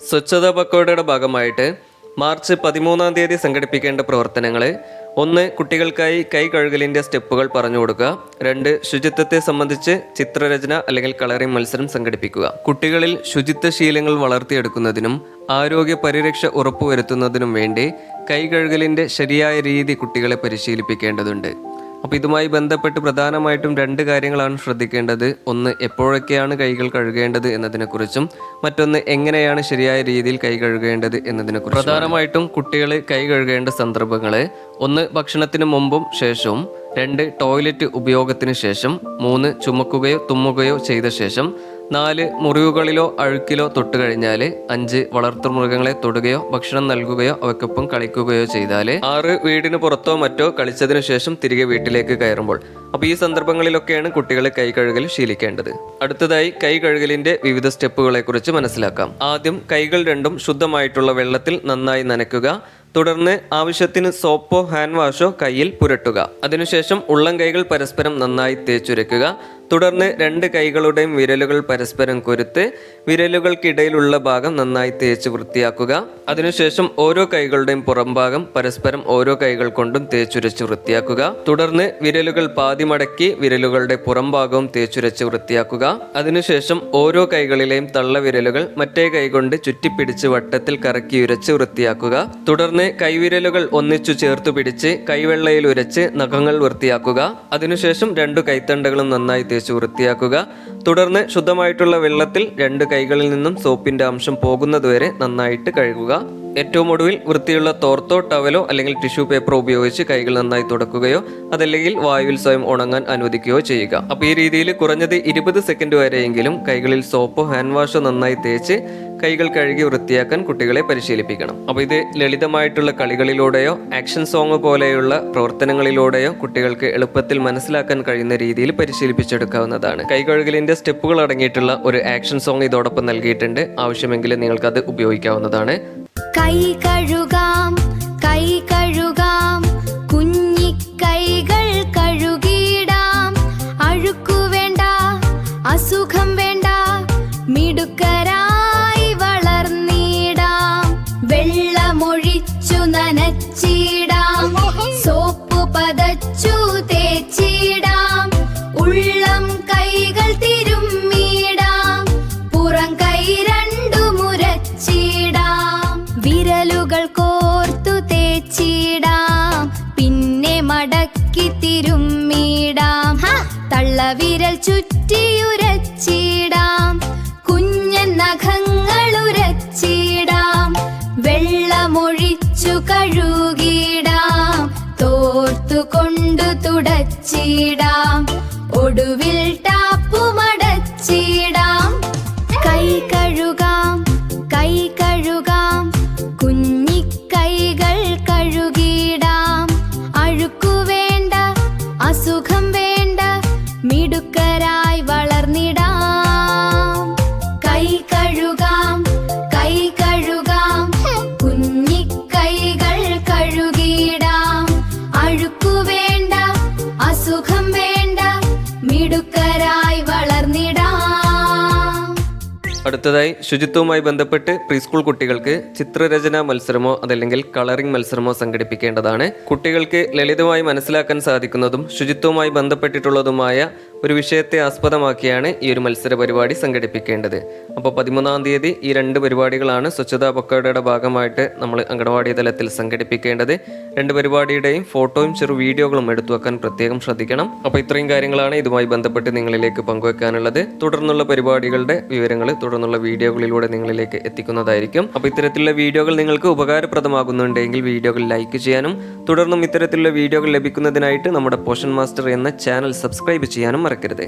സ്വച്ഛതാ പക്കോടയുടെ ഭാഗമായിട്ട് മാർച്ച് 13-ാം തീയതി സംഘടിപ്പിക്കേണ്ട പ്രവർത്തനങ്ങൾ: 1. കുട്ടികൾക്കായി കൈ കഴുകലിൻ്റെ സ്റ്റെപ്പുകൾ പറഞ്ഞു കൊടുക്കുക. 2. ശുചിത്വത്തെ സംബന്ധിച്ച് ചിത്രരചന അല്ലെങ്കിൽ കളറിംഗ് മത്സരം സംഘടിപ്പിക്കുക. കുട്ടികളിൽ ശുചിത്വ ശീലങ്ങൾ വളർത്തിയെടുക്കുന്നതിനും ആരോഗ്യ പരിരക്ഷ ഉറപ്പുവരുത്തുന്നതിനും വേണ്ടി കൈ കഴുകലിൻ്റെ ശരിയായ രീതി കുട്ടികളെ പരിശീലിപ്പിക്കേണ്ടതുണ്ട്. അപ്പോൾ ഇതുമായി ബന്ധപ്പെട്ട് പ്രധാനമായിട്ടും 2 കാര്യങ്ങളാണ് ശ്രദ്ധിക്കേണ്ടത്. ഒന്ന്, എപ്പോഴൊക്കെയാണ് കൈകൾ കഴുകേണ്ടത് എന്നതിനെക്കുറിച്ചും മറ്റൊന്ന്, എങ്ങനെയാണ് ശരിയായ രീതിയിൽ കൈ കഴുകേണ്ടത് എന്നതിനെക്കുറിച്ചും. പ്രധാനമായിട്ടും കുട്ടികൾ കൈ കഴുകേണ്ട സന്ദർഭങ്ങൾ: 1. ഭക്ഷണത്തിന് മുമ്പും ശേഷവും. 2. ടോയ്ലറ്റ് ഉപയോഗത്തിന് ശേഷം. 3. ചുമക്കുകയോ തുമ്മുകയോ ചെയ്ത ശേഷം. 4. മുറിവുകളിലോ അഴുക്കിലോ തൊട്ട് കഴിഞ്ഞാൽ. 5. വളർത്തുമൃഗങ്ങളെ തൊടുകയോ ഭക്ഷണം നൽകുകയോ അവയ്ക്കൊപ്പം കളിക്കുകയോ ചെയ്താൽ. 6. വീടിന് പുറത്തോ മറ്റോ കളിച്ചതിനു ശേഷം തിരികെ വീട്ടിലേക്ക് കയറുമ്പോൾ. അപ്പോൾ ഈ സന്ദർഭങ്ങളിലൊക്കെയാണ് കുട്ടികൾ കൈ കഴുകൽ ശീലിക്കേണ്ടത്. അടുത്തതായി കൈ കഴുകലിന്റെ വിവിധ സ്റ്റെപ്പുകളെ കുറിച്ച് മനസ്സിലാക്കാം. ആദ്യം കൈകൾ രണ്ടും ശുദ്ധമായിട്ടുള്ള വെള്ളത്തിൽ നന്നായി നനയ്ക്കുക. തുടർന്ന് ആവശ്യത്തിന് സോപ്പോ ഹാൻഡ് വാഷോ കയ്യിൽ പുരട്ടുക. അതിനുശേഷം ഉള്ളം കൈകൾ പരസ്പരം നന്നായി തേച്ചുരയ്ക്കുക. തുടർന്ന് 2 കൈകളുടെയും വിരലുകൾ പരസ്പരം കൊരുത്ത് വിരലുകൾക്കിടയിലുള്ള ഭാഗം നന്നായി തേച്ച് വൃത്തിയാക്കുക. അതിനുശേഷം ഓരോ കൈകളുടെയും പുറം ഭാഗം പരസ്പരം ഓരോ കൈകൾ കൊണ്ടും തേച്ചുരച്ച് വൃത്തിയാക്കുക. തുടർന്ന് വിരലുകൾ പാതി മടക്കി വിരലുകളുടെ പുറം ഭാഗവും തേച്ചുരച്ച് വൃത്തിയാക്കുക. അതിനുശേഷം ഓരോ കൈകളിലെയും തള്ളവിരലുകൾ മറ്റേ കൈകൊണ്ട് ചുറ്റിപ്പിടിച്ച് വട്ടത്തിൽ കറക്കി ഉരച്ച് വൃത്തിയാക്കുക. തുടർന്ന് കൈവിരലുകൾ ഒന്നിച്ചു ചേർത്തു പിടിച്ച് കൈവെള്ളയിൽ ഉരച്ച് നഖങ്ങൾ വൃത്തിയാക്കുക. അതിനുശേഷം 2 കൈത്തണ്ടകളും നന്നായി തേച്ച് വൃത്തിയാക്കുക. തുടർന്ന് ശുദ്ധമായിട്ടുള്ള വെള്ളത്തിൽ 2 കൈകളിൽ നിന്നും സോപ്പിന്റെ അംശം പോകുന്നതുവരെ നന്നായിട്ട് കഴുകുക. ഏറ്റവും ഒടുവിൽ വൃത്തിയുള്ള തോർത്തോ ടവലോ അല്ലെങ്കിൽ ടിഷ്യൂ പേപ്പറോ ഉപയോഗിച്ച് കൈകൾ നന്നായി തുടക്കുകയോ അതല്ലെങ്കിൽ വായുവിൽ സ്വയം ഉണങ്ങാൻ അനുവദിക്കുകയോ ചെയ്യുക. അപ്പോൾ ഈ രീതിയിൽ കുറഞ്ഞത് 20 സെക്കൻഡ് വരെയെങ്കിലും കൈകളിൽ സോപ്പോ ഹാൻഡ് വാഷോ നന്നായി തേച്ച് കൈകൾ കഴുകി വൃത്തിയാക്കാൻ കുട്ടികളെ പരിശീലിപ്പിക്കണം. അപ്പോൾ ഇത് ലളിതമായിട്ടുള്ള കളികളിലൂടെയോ ആക്ഷൻ സോങ് പോലെയുള്ള പ്രവർത്തനങ്ങളിലൂടെയോ കുട്ടികൾക്ക് എളുപ്പത്തിൽ മനസ്സിലാക്കാൻ കഴിയുന്ന രീതിയിൽ പരിശീലിപ്പിച്ചെടുക്കാവുന്നതാണ്. കൈ കഴുകലിന്റെ സ്റ്റെപ്പുകൾ അടങ്ങിയിട്ടുള്ള ഒരു ആക്ഷൻ സോങ് ഇതോടൊപ്പം നൽകിയിട്ടുണ്ട്. ആവശ്യമെങ്കിൽ നിങ്ങൾക്കത് ഉപയോഗിക്കാവുന്നതാണ്. കൈ കഴുകാം, കൈ കഴുകാം, കുഞ്ഞിക്കൈകൾ കഴുകിയിടാം. അഴുക്കു വേണ്ട, അസുഖം വേണ്ട, മിടുക്കരായി വളർന്നിടാം. വെള്ളമൊഴിച്ചു നനച്ചിടാം, സോപ്പ് പതച്ചു തേച്ചിടാം. ഉള്ളം കൈകൾ തിരുമ്മിടാം, പുറം കൈ രണ്ടു മുരച്ചിടാം. വിരലുകൾ കോർത്തു തേച്ചിടാം, പിന്നെ മടക്കി തിരുമ്മിടാം. തള്ളവിരൽ ചുറ്റിയുരച്ചിടാം, കുഞ്ഞൻ നഖങ്ങൾ ഉരച്ചിടാം. വെള്ളമൊഴിച്ചു കഴുകിടാം, തോർത്തു കൊണ്ടു തുടച്ചിടാം. ഒടുവിൽ ടാപ്പു മടച്ചിടാം. കൈ കഴുകാം, കൈ കഴുകാം, കുഞ്ഞിക്കൈകൾ കഴുകിടാം. അഴുക്കു വേണ്ട, അസുഖം വേണ്ട, മിടുക്കരായി വളർന്നിടാം. കൈ കഴുകാം, കൈ കഴുകാം, കുഞ്ഞിക്കൈകൾ കഴുകിടാം. അഴുക്കു വേണ്ട, അസുഖം വേണ്ട, മിടുക്കരായി വളർന്നിടാം. അടുത്തതായി ശുചിത്വവുമായി ബന്ധപ്പെട്ട് പ്രീസ്കൂൾ കുട്ടികൾക്ക് ചിത്രരചനാ മത്സരമോ അതല്ലെങ്കിൽ കളറിംഗ് മത്സരമോ സംഘടിപ്പിക്കേണ്ടതാണ്. കുട്ടികൾക്ക് ലളിതമായി മനസ്സിലാക്കാൻ സാധിക്കുന്നതും ശുചിത്വവുമായി ബന്ധപ്പെട്ടിട്ടുള്ളതുമായ ഒരു വിഷയത്തെ ആസ്പദമാക്കിയാണ് ഈ ഒരു മത്സര പരിപാടി സംഘടിപ്പിക്കേണ്ടത്. അപ്പോൾ 13-ാം തീയതി ഈ 2 പരിപാടികളാണ് സ്വച്ഛതാ പക്കോടയുടെ ഭാഗമായിട്ട് നമ്മൾ അങ്കണവാടി തലത്തിൽ സംഘടിപ്പിക്കേണ്ടത്. 2 പരിപാടിയുടെയും ഫോട്ടോയും ചെറു വീഡിയോകളും എടുത്തു വെക്കാൻ പ്രത്യേകം ശ്രദ്ധിക്കണം. അപ്പോൾ ഇത്രയും കാര്യങ്ങളാണ് ഇതുമായി ബന്ധപ്പെട്ട് നിങ്ങളിലേക്ക് പങ്കുവെക്കാനുള്ളത്. തുടർന്നുള്ള പരിപാടികളുടെ വിവരങ്ങൾ തുടർന്നുള്ള വീഡിയോകളിലൂടെ നിങ്ങളിലേക്ക് എത്തിക്കുന്നതായിരിക്കും. അപ്പോൾ ഇത്തരത്തിലുള്ള വീഡിയോകൾ നിങ്ങൾക്ക് ഉപകാരപ്രദമാകുന്നുണ്ടെങ്കിൽ വീഡിയോകൾ ലൈക്ക് ചെയ്യാനും തുടർന്നും ഇത്തരത്തിലുള്ള വീഡിയോകൾ ലഭിക്കുന്നതിനായിട്ട് നമ്മുടെ പോഷൻ മാസ്റ്റർ എന്ന ചാനൽ സബ്സ്ക്രൈബ് ചെയ്യാനും മറക്കരുത്.